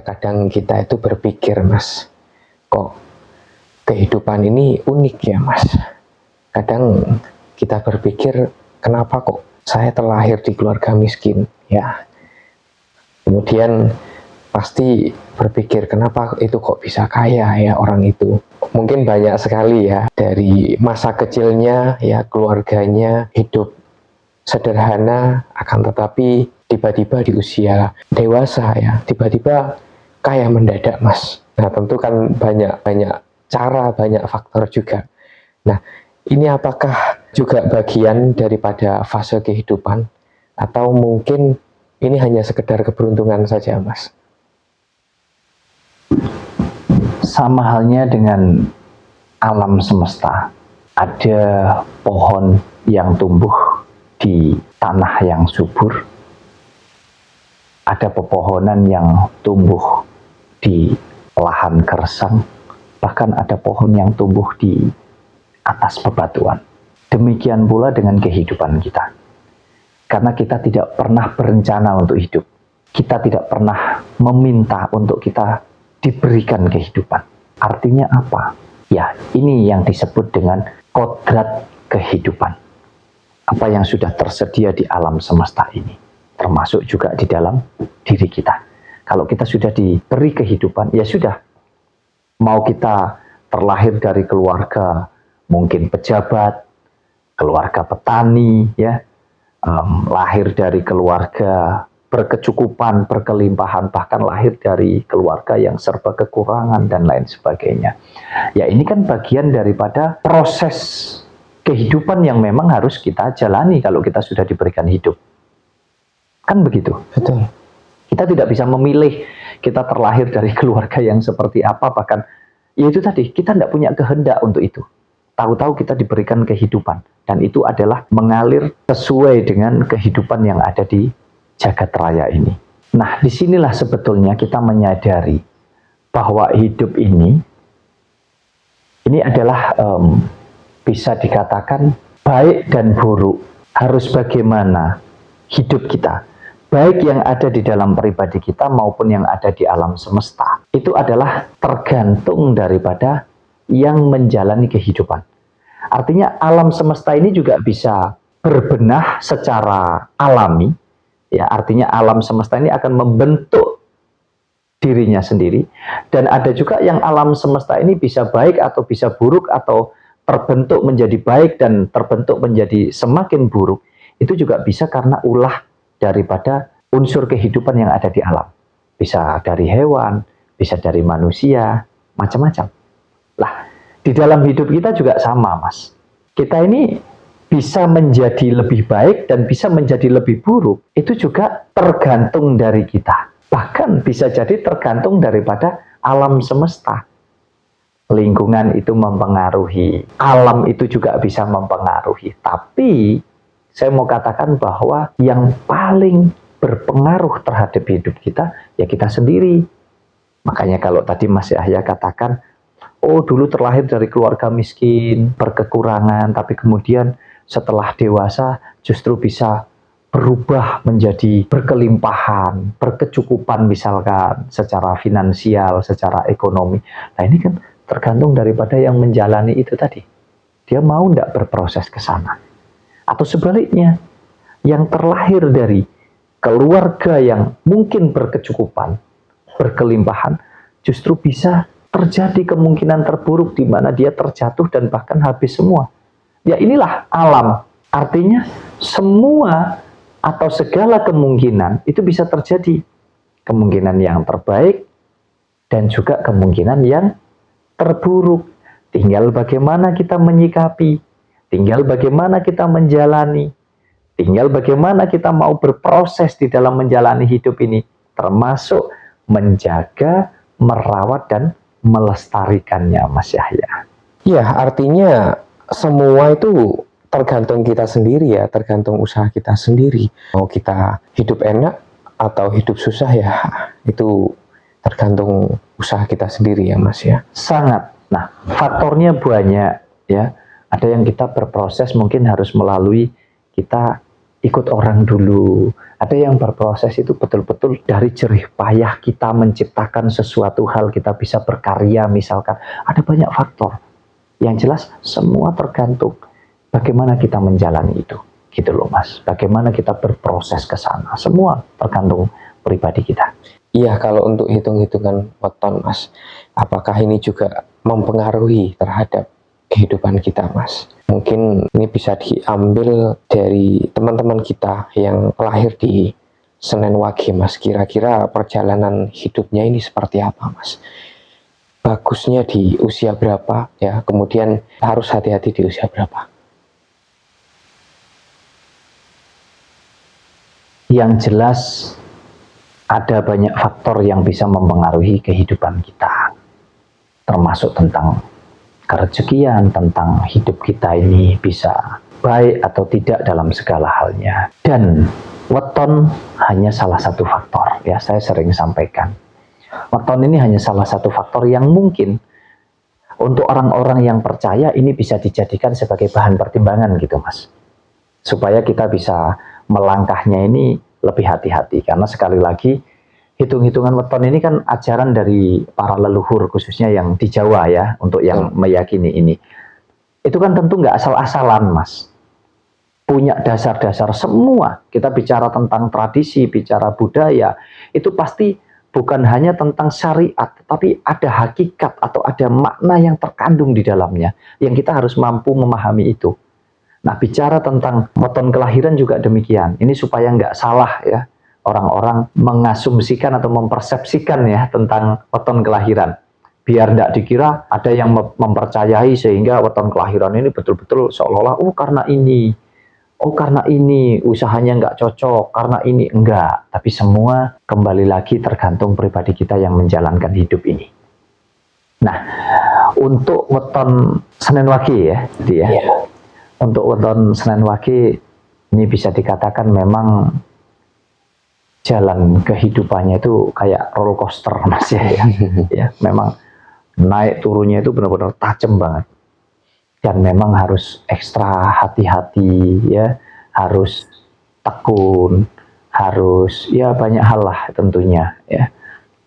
kadang kita itu berpikir, Mas, kok kehidupan ini unik ya, Mas. Kadang kita berpikir, kenapa kok saya terlahir di keluarga miskin, ya. Kemudian pasti berpikir, kenapa itu kok bisa kaya ya orang itu. Mungkin banyak sekali ya, dari masa kecilnya ya keluarganya hidup sederhana, akan tetapi tiba-tiba di usia dewasa ya, tiba-tiba kaya mendadak, Mas. Nah, tentu kan banyak cara, banyak faktor juga. Nah, ini apakah juga bagian daripada fase kehidupan, atau mungkin ini hanya sekedar keberuntungan saja, Mas? Sama halnya dengan alam semesta. Ada pohon yang tumbuh di tanah yang subur, ada pepohonan yang tumbuh di lahan gersang, bahkan ada pohon yang tumbuh di atas bebatuan. Demikian pula dengan kehidupan kita. Karena kita tidak pernah berencana untuk hidup. Kita tidak pernah meminta untuk kita diberikan kehidupan. Artinya apa? Ya, ini yang disebut dengan kodrat kehidupan. Apa yang sudah tersedia di alam semesta ini, termasuk juga di dalam diri kita. Kalau kita sudah diberi kehidupan, ya sudah. Mau kita terlahir dari keluarga mungkin pejabat, keluarga petani, ya, lahir dari keluarga berkecukupan, berkelimpahan, bahkan lahir dari keluarga yang serba kekurangan dan lain sebagainya. Ya, ini kan bagian daripada proses kehidupan yang memang harus kita jalani kalau kita sudah diberikan hidup. Kan begitu? Betul. Kita tidak bisa memilih kita terlahir dari keluarga yang seperti apa, bahkan ya itu tadi, kita tidak punya kehendak untuk itu. Tahu-tahu kita diberikan kehidupan, dan itu adalah mengalir sesuai dengan kehidupan yang ada di jagat raya ini. Nah, disinilah sebetulnya kita menyadari bahwa hidup ini adalah bisa dikatakan baik dan buruk. Harus bagaimana hidup kita, baik yang ada di dalam pribadi kita maupun yang ada di alam semesta, itu adalah tergantung daripada yang menjalani kehidupan. Artinya alam semesta ini juga bisa berbenah secara alami, ya, artinya alam semesta ini akan membentuk dirinya sendiri, dan ada juga yang alam semesta ini bisa baik atau bisa buruk, atau terbentuk menjadi baik dan terbentuk menjadi semakin buruk. Itu juga bisa karena ulah daripada unsur kehidupan yang ada di alam. Bisa dari hewan, bisa dari manusia, macam-macam. Lah, di dalam hidup kita juga sama, Mas. Kita ini bisa menjadi lebih baik dan bisa menjadi lebih buruk. Itu juga tergantung dari kita. Bahkan bisa jadi tergantung daripada alam semesta. Lingkungan itu mempengaruhi, alam itu juga bisa mempengaruhi. Tapi saya mau katakan bahwa yang paling berpengaruh terhadap hidup kita, ya kita sendiri. Makanya kalau tadi Mas Yahya katakan, oh dulu terlahir dari keluarga miskin, berkekurangan, tapi kemudian setelah dewasa justru bisa berubah menjadi berkelimpahan, berkecukupan misalkan, secara finansial, secara ekonomi. Nah ini kan tergantung daripada yang menjalani itu tadi. Dia mau tidak berproses ke sana. Atau sebaliknya, yang terlahir dari keluarga yang mungkin berkecukupan, berkelimpahan, justru bisa terjadi kemungkinan terburuk di mana dia terjatuh dan bahkan habis semua. Ya inilah alam. Artinya semua atau segala kemungkinan itu bisa terjadi. Kemungkinan yang terbaik dan juga kemungkinan yang terburuk. Tinggal bagaimana kita menyikapi, tinggal bagaimana kita menjalani, tinggal bagaimana kita mau berproses di dalam menjalani hidup ini, termasuk menjaga, merawat, dan melestarikannya, Mas Yahya. Ya, artinya semua itu tergantung kita sendiri ya, tergantung usaha kita sendiri. Mau kita hidup enak atau hidup susah ya, itu tergantung usaha kita sendiri ya, Mas ya. Sangat. Nah, faktornya banyak ya. Ada yang kita berproses mungkin harus melalui kita ikut orang dulu. Ada yang berproses itu betul-betul dari jerih payah kita menciptakan sesuatu hal, kita bisa berkarya misalkan. Ada banyak faktor. Yang jelas semua tergantung bagaimana kita menjalani itu. Gitu loh Mas. Bagaimana kita berproses ke sana. Semua tergantung pribadi kita. Iya, kalau untuk hitung-hitungan weton Mas, apakah ini juga mempengaruhi terhadap kehidupan kita Mas? Mungkin ini bisa diambil dari teman-teman kita yang lahir di Senen Wage Mas. Kira-kira perjalanan hidupnya ini seperti apa Mas? Bagusnya di usia berapa ya? Kemudian harus hati-hati di usia berapa? Yang jelas ada banyak faktor yang bisa mempengaruhi kehidupan kita, termasuk tentang kerezekian, tentang hidup kita ini bisa baik atau tidak dalam segala halnya. Dan weton hanya salah satu faktor, ya saya sering sampaikan. Weton ini hanya salah satu faktor yang mungkin untuk orang-orang yang percaya ini bisa dijadikan sebagai bahan pertimbangan gitu Mas. Supaya kita bisa melangkahnya ini lebih hati-hati, karena sekali lagi hitung-hitungan weton ini kan ajaran dari para leluhur khususnya yang di Jawa ya, untuk yang meyakini ini. Itu kan tentu nggak asal-asalan Mas. Punya dasar-dasar semua. Kita bicara tentang tradisi, bicara budaya, itu pasti bukan hanya tentang syariat, tapi ada hakikat atau ada makna yang terkandung di dalamnya, yang kita harus mampu memahami itu. Nah, bicara tentang weton kelahiran juga demikian. Ini supaya nggak salah ya, orang-orang mengasumsikan atau mempersepsikan ya tentang weton kelahiran. Biar tidak dikira ada yang mempercayai sehingga weton kelahiran ini betul-betul seolah-olah, karena ini usahanya nggak cocok, karena ini enggak. Tapi semua kembali lagi tergantung pribadi kita yang menjalankan hidup ini. Nah, untuk weton Senen Wage ya, dia. Yeah. Untuk weton Senen Wage ini bisa dikatakan memang jalan kehidupannya itu kayak roller coaster Mas ya. Ya, memang naik turunnya itu benar-benar tajam banget. Dan memang harus ekstra hati-hati ya, harus tekun, harus ya banyak hal lah tentunya ya.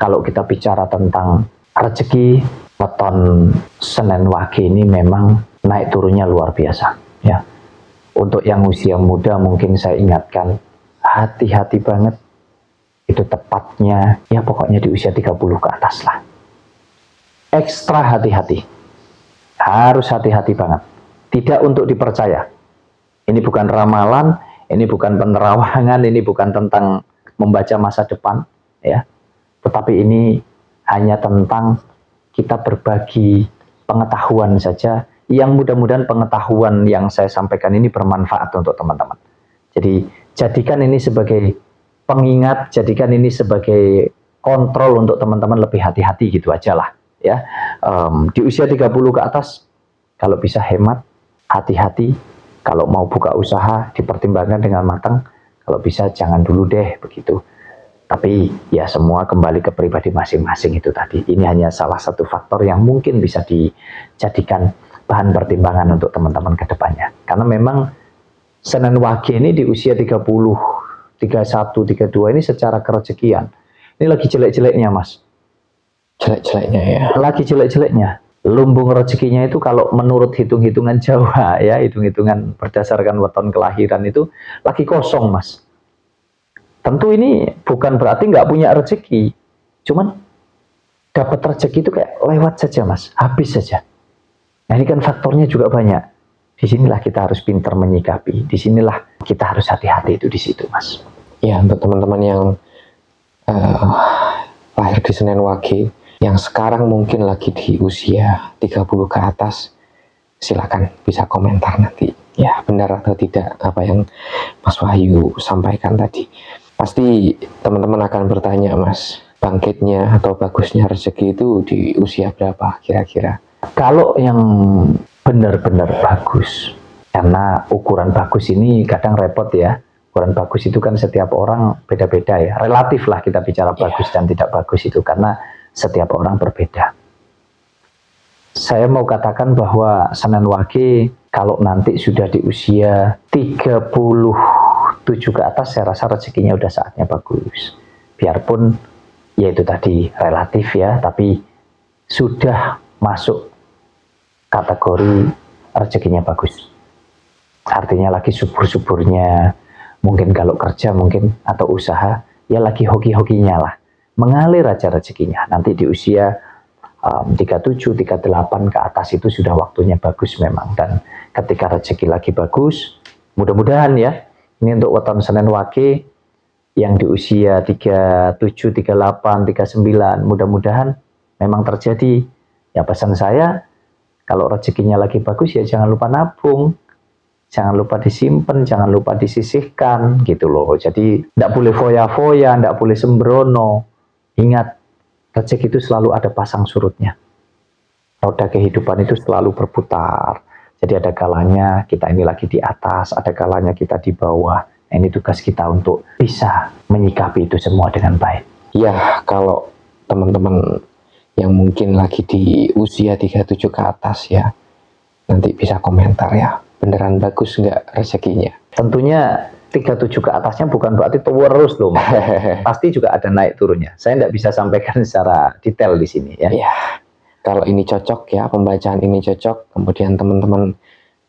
Kalau kita bicara tentang rezeki, weton Senen Wage ini memang naik turunnya luar biasa. Ya, untuk yang usia muda mungkin saya ingatkan, hati-hati banget. Itu tepatnya, ya pokoknya di usia 30 ke atas lah. Ekstra hati-hati. Harus hati-hati banget. Tidak untuk dipercaya. Ini bukan ramalan, ini bukan penerawangan, ini bukan tentang membaca masa depan. Ya. Tetapi ini hanya tentang kita berbagi pengetahuan saja, yang mudah-mudahan pengetahuan yang saya sampaikan ini bermanfaat untuk teman-teman. Jadi jadikan ini sebagai pengingat, jadikan ini sebagai kontrol untuk teman-teman lebih hati-hati gitu aja lah ya. Di usia 30 ke atas kalau bisa hemat, hati-hati. Kalau mau buka usaha dipertimbangkan dengan matang, kalau bisa jangan dulu deh begitu. Tapi ya semua kembali ke pribadi masing-masing itu tadi. Ini hanya salah satu faktor yang mungkin bisa dijadikan bahan pertimbangan untuk teman-teman ke depannya. Karena memang Senen Wage ini di usia 30, 31, 32 ini secara kerezekian. Ini lagi jelek-jeleknya Mas. Jelek-jeleknya ya. Lagi jelek-jeleknya. Lumbung rezekinya itu kalau menurut hitung-hitungan Jawa ya, hitung-hitungan berdasarkan weton kelahiran itu lagi kosong Mas. Tentu ini bukan berarti nggak punya rezeki. Cuman dapat rezeki itu kayak lewat saja Mas, habis saja. Nah ini kan faktornya juga banyak. Disinilah kita harus pintar menyikapi. Disinilah kita harus hati-hati itu di situ Mas. Ya, untuk teman-teman yang lahir di Senen Wage, yang sekarang mungkin lagi di usia 30 ke atas, silakan bisa komentar nanti. Ya, benar atau tidak apa yang Mas Wahyu sampaikan tadi. Pasti teman-teman akan bertanya Mas, bangkitnya atau bagusnya rezeki itu di usia berapa kira-kira? Kalau yang benar-benar bagus, karena ukuran bagus ini kadang repot ya. Ukuran bagus itu kan setiap orang beda-beda ya. Relatif lah kita bicara bagus dan tidak bagus itu, karena setiap orang berbeda. Saya mau katakan bahwa Senen Wage kalau nanti sudah di usia 33 7 ke atas saya rasa rezekinya udah saatnya bagus. Biarpun ya itu tadi relatif ya, tapi sudah masuk kategori rezekinya bagus. Artinya lagi subur-suburnya, mungkin kalau kerja mungkin atau usaha, ya lagi hoki-hokinya lah. Mengalir aja rezekinya. Nanti di usia 37, 38 ke atas itu sudah waktunya bagus memang. Dan ketika rezeki lagi bagus, mudah-mudahan ya, ini untuk weton Senin Wage, yang di usia 37, 38, 39, mudah-mudahan memang terjadi. Ya pesan saya, kalau rezekinya lagi bagus ya jangan lupa nabung. Jangan lupa disimpan, jangan lupa disisihkan gitu loh. Jadi tidak boleh foya-foya, tidak boleh sembrono. Ingat, rezeki itu selalu ada pasang surutnya. Roda kehidupan itu selalu berputar. Jadi ada kalanya kita ini lagi di atas, ada kalanya kita di bawah. Nah, ini tugas kita untuk bisa menyikapi itu semua dengan baik. Ya, kalau teman-teman yang mungkin lagi di usia 37 ke atas ya, nanti bisa komentar ya. Beneran bagus nggak rezekinya? Tentunya 37 ke atasnya bukan berarti terus loh, Mas. Pasti juga ada naik turunnya. Saya tidak bisa sampaikan secara detail di sini ya. Ya, kalau ini cocok ya, pembacaan ini cocok, kemudian teman-teman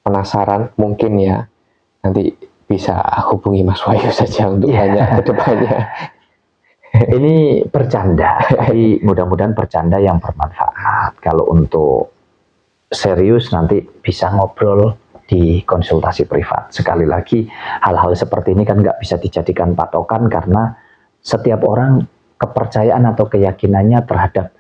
penasaran mungkin ya, nanti bisa hubungi Mas Wahyu saja untuk banyak ke depannya. Ini bercanda, tapi mudah-mudahan bercanda yang bermanfaat. Kalau untuk serius nanti bisa ngobrol di konsultasi privat. Sekali lagi, hal-hal seperti ini kan nggak bisa dijadikan patokan karena setiap orang kepercayaan atau keyakinannya terhadap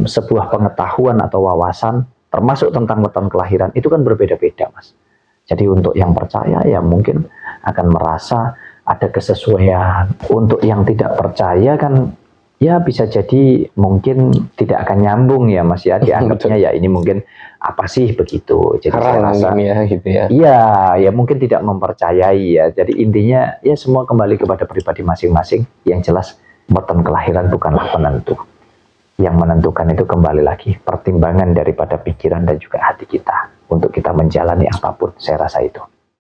sebuah pengetahuan atau wawasan, termasuk tentang weton kelahiran, itu kan berbeda-beda, Mas. Jadi untuk yang percaya ya mungkin akan merasa ada kesesuaian. Untuk yang tidak percaya kan ya bisa jadi mungkin tidak akan nyambung ya Mas ya, dianggapnya ya ini mungkin apa sih begitu. Jadi saya rasa ya gitu ya. Iya, ya mungkin tidak mempercayai ya. Jadi intinya ya semua kembali kepada pribadi masing-masing. Yang jelas weton kelahiran bukanlah penentu. Yang menentukan itu kembali lagi pertimbangan daripada pikiran dan juga hati kita untuk kita menjalani apapun. Saya rasa itu.